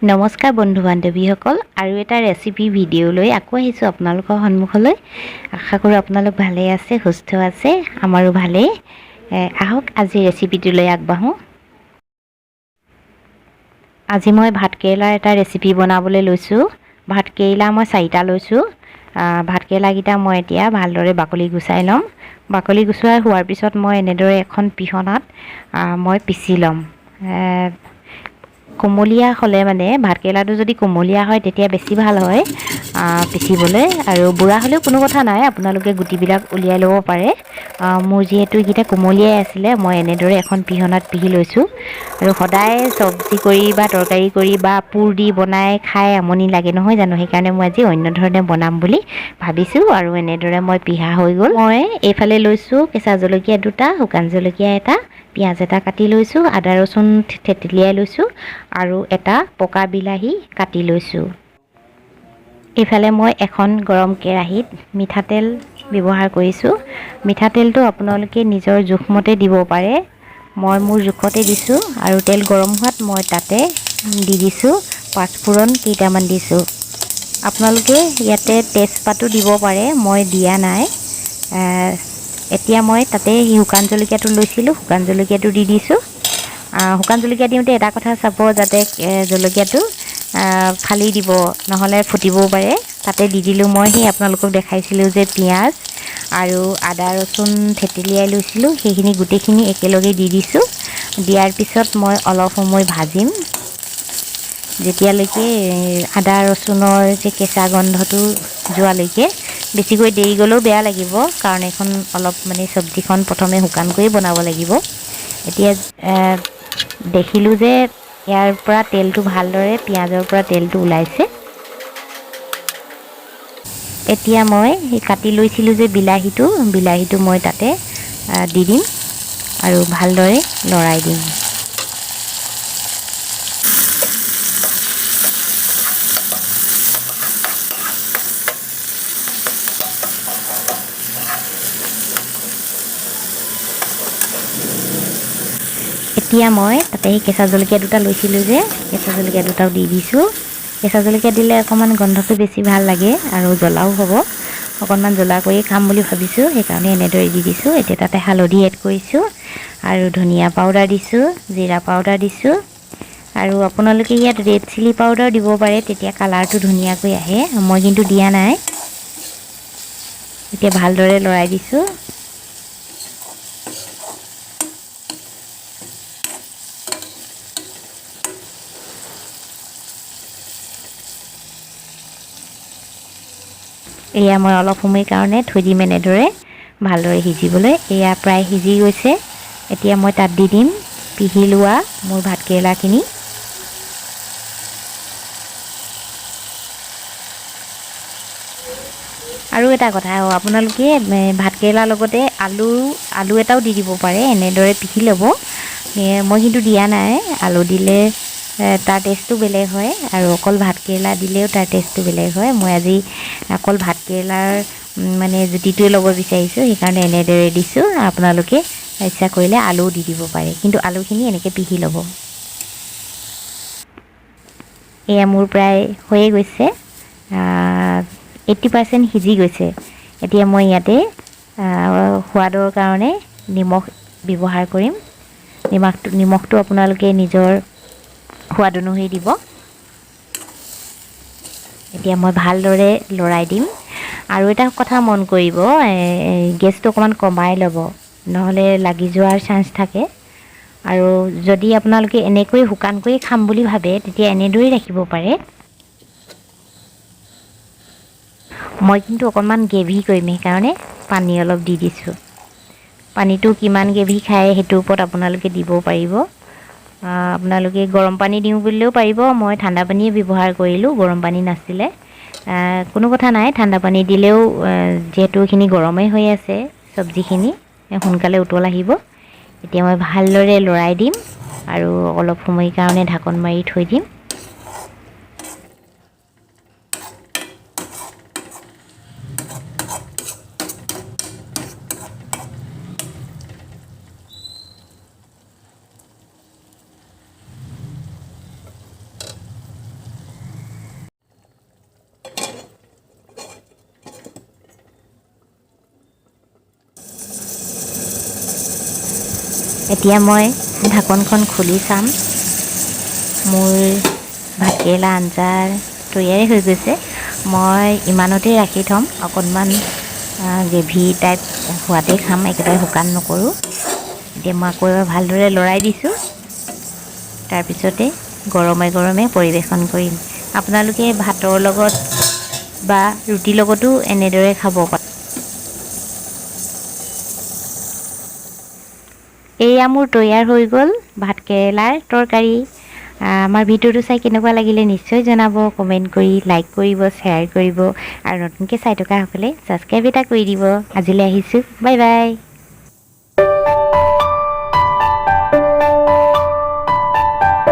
নমস্কাৰ বন্ধু বান্ধৱীসকল, আৰু এটা ৰেচিপি ভিডিঅ' লৈ আকৌ আহিছোঁ আপোনালোকৰ সন্মুখলৈ। আশা কৰোঁ আপোনালোক ভালেই আছে, সুস্থ আছে, আমাৰো ভালেই। আহক আজি ৰেচিপিটোলৈ আগবাঢ়োঁ। আজি মই ভাত কেৰেলাৰ এটা ৰেচিপি বনাবলৈ লৈছোঁ। ভাত কেৰেলা মই 4টা লৈছোঁ। ভাত কেৰেলাকেইটা মই এতিয়া ভালদৰে বাকলি গুচাই ল'ম। বাকলি গুচোৱাই হোৱাৰ পিছত মই এনেদৰে এখন পিহনাত মই পিচি ল'ম। কোমলীয়া হ'লে মানে ভাতকেৰেলাটো যদি কোমলীয়া হয় তেতিয়া বেছি ভাল হয় পিচিবলৈ, আৰু বুঢ়া হ'লেও কোনো কথা নাই, আপোনালোকে গুটিবিলাক উলিয়াই ল'ব পাৰে। মোৰ যিহেতু এইকেইটা কোমলীয়াই আছিলে, মই এনেদৰে এখন পিহনাত পিহি লৈছোঁ। আৰু সদায় চব্জি কৰি বা তৰকাৰী কৰি বা পুৰ দি বনাই খাই আমনি লাগে নহয় জানো, সেইকাৰণে মই আজি অন্য ধৰণে বনাম বুলি ভাবিছোঁ। আৰু এনেদৰে মই পিহা হৈ গ'ল। মই এইফালে লৈছোঁ কেঁচা জলকীয়া 2টা, শুকান জলকীয়া 1টা, পিঁয়াজ 1টা কাটি লৈছোঁ, আদা ৰচুন থেতেলিয়াই লৈছোঁ, আৰু এটা পকা বিলাহী কাটি লৈছোঁ। এইফালে মই এখন গৰম কেৰাহীত মিঠাতেল ব্যৱহাৰ কৰিছোঁ। মিঠাতেলটো আপোনালোকে নিজৰ জোখমতে দিব পাৰে। মই মোৰ জোখতে দিছোঁ, আৰু তেল গৰম হোৱাত মই তাতে দি দিছোঁ পাঁচফোৰণ কেইটামান দিছোঁ। আপোনালোকে ইয়াতে তেজপাতো দিব পাৰে, মই দিয়া নাই। এতিয়া মই তাতে শুকান জলকীয়াটো লৈছিলোঁ, শুকান জলকীয়াটো দি দিছোঁ। শুকান জলকীয়া দিওঁতে এটা কথা চাব, যাতে জলকীয়াটো ফালি দিব, নহ'লে ফুটিবও পাৰে। তাতে দি দিলোঁ মই সেই আপোনালোকক দেখাইছিলোঁ যে পিঁয়াজ আৰু আদা ৰচুন থেতেলিয়াই লৈছিলোঁ, সেইখিনি গোটেইখিনি একেলগে দি দিছোঁ। দিয়াৰ পিছত মই অলপ সময় ভাজিম, যেতিয়ালৈকে আদা ৰচুনৰ যে কেঁচা গন্ধটো যোৱালৈকে। বেছিকৈ দেৰি গ'লেও বেয়া লাগিব, কাৰণ এইখন অলপ মানে চব্জিখন প্ৰথমে শুকানকৈয়ে বনাব লাগিব। এতিয়া দেখিলোঁ যে ইয়াৰ পৰা তেলটো ভালদৰে, পিঁয়াজৰ পৰা তেলটো ওলাইছে। এতিয়া মই কাটি লৈছিলোঁ যে বিলাহীটো মই তাতে দি দিম আৰু ভালদৰে লৰাই দিম। এতিয়া মই তাতে সেই কেঁচা জলকীয়া 2টা লৈছিলোঁ যে, কেঁচা জলকীয়া 2টাও দি দিছোঁ। কেঁচা জলকীয়া দিলে অকণমান গন্ধটো বেছি ভাল লাগে, আৰু জ্বলাও হ'ব। অকণমান জ্বলা কৰি খাম বুলি ভাবিছোঁ, সেইকাৰণে এনেদৰে দি দিছোঁ। এতিয়া তাতে হালধি এড কৰিছোঁ, আৰু ধনিয়া পাউডাৰ দিছোঁ, জিৰা পাউডাৰ দিছোঁ, আৰু আপোনালোকে ইয়াত ৰেড চিলি পাউডাৰ দিব পাৰে, তেতিয়া কালাৰটো ধুনীয়াকৈ আহে। মই কিন্তু দিয়া নাই। এতিয়া ভালদৰে লৰাই দিছোঁ। এয়া মই অলপ সময়ৰ কাৰণে থৈ দিম এনেদৰে ভালদৰে সিজিবলৈ। এয়া প্ৰায় সিজি গৈছে। এতিয়া মই তাত দি দিম পিহি লোৱা মোৰ ভাত কেৰেলাখিনি। আৰু এটা কথা, আপোনালোকে ভাত কেৰেলাৰ লগতে আলু এটাও দি দিব পাৰে, এনেদৰে পিহি ল'ব। মই কিন্তু দিয়া নাই। আলু দিলে তাৰ টেষ্টটো বেলেগ হয়, আৰু অকল ভাত কেৰেলা দিলেও তাৰ টেষ্টটো বেলেগ হয়। মই আজি অকল ভাত কেৰেলাৰ মানে জুতিটোৱে ল'ব বিচাৰিছোঁ, সেইকাৰণে এনেদৰে দিছোঁ। আপোনালোকে ইচ্ছা কৰিলে আলুও দি দিব পাৰে, কিন্তু আলুখিনি এনেকৈ পিহি ল'ব। এয়া মোৰ প্ৰায় হৈয়ে গৈছে, 80% সিজি গৈছে। এতিয়া মই ইয়াতে সোৱাদৰ কাৰণে নিমখ ব্যৱহাৰ কৰিম। নিমখটো আপোনালোকে নিজৰ সোৱাদ অনুসৰি দিব। এতিয়া মই ভালদৰে লৰাই দিম। আৰু এটা কথা মন কৰিব, গেছটো অকণমান কমাই ল'ব, নহ'লে লাগি যোৱাৰ চান্স থাকে। আৰু যদি আপোনালোকে এনেকৈ শুকানকৈ খাম বুলি ভাবে, তেতিয়া এনেদৰেই ৰাখিব পাৰে। মই কিন্তু অকণমান গ্ৰেভি কৰিম, সেইকাৰণে পানী অলপ দি দিছোঁ। পানীটো কিমান গ্ৰেভি খায় সেইটোৰ ওপৰত আপোনালোকে দিব পাৰিব। আপোনালোকে গৰম পানী দিওঁ বুলিলেও পাৰিব। মই ঠাণ্ডা পানীয়ে ব্যৱহাৰ কৰিলোঁ, গৰম পানী নাছিলে। কোনো কথা নাই, ঠাণ্ডা পানী দিলেও যিহেতু এইখিনি গৰমেই হৈ আছে, চব্জিখিনি সোনকালে উতল আহিব। এতিয়া মই ভালদৰে লৰাই দিম, আৰু অলপ সময়ৰ কাৰণে ঢাকন মাৰি থৈ দিম। এতিয়া মই ঢাকনখন খুলি চাম। মোৰ ভাতকেৰেলা আঞ্জাৰ তৈয়াৰী হৈ গৈছে। মই ইমানতে ৰাখি থ'ম, অকণমান গ্ৰেভি টাইপ হোৱাতেই খাম, একেবাৰে শুকান নকৰোঁ। এতিয়া মই আকৌ এবাৰ ভালদৰে লৰাই দিছোঁ। তাৰপিছতে গৰমে গৰমে পৰিৱেশন কৰিম। আপোনালোকে ভাতৰ লগত বা ৰুটিৰ লগতো এনেদৰে খাব পাৰে। এয়া মোৰ তৈয়াৰ হৈ গ'ল ভাতকেৰেলাৰ তৰকাৰী। আমাৰ ভিডিঅ'টো চাই কেনেকুৱা লাগিলে নিশ্চয় জনাব, কমেণ্ট কৰি, লাইক কৰিব, শ্বেয়াৰ কৰিব আৰু নতুনকৈ চাই থকাসকলে ছাবস্ক্ৰাইব এটা কৰি দিব। আজিলৈ আহিছোঁ, বাই বাই।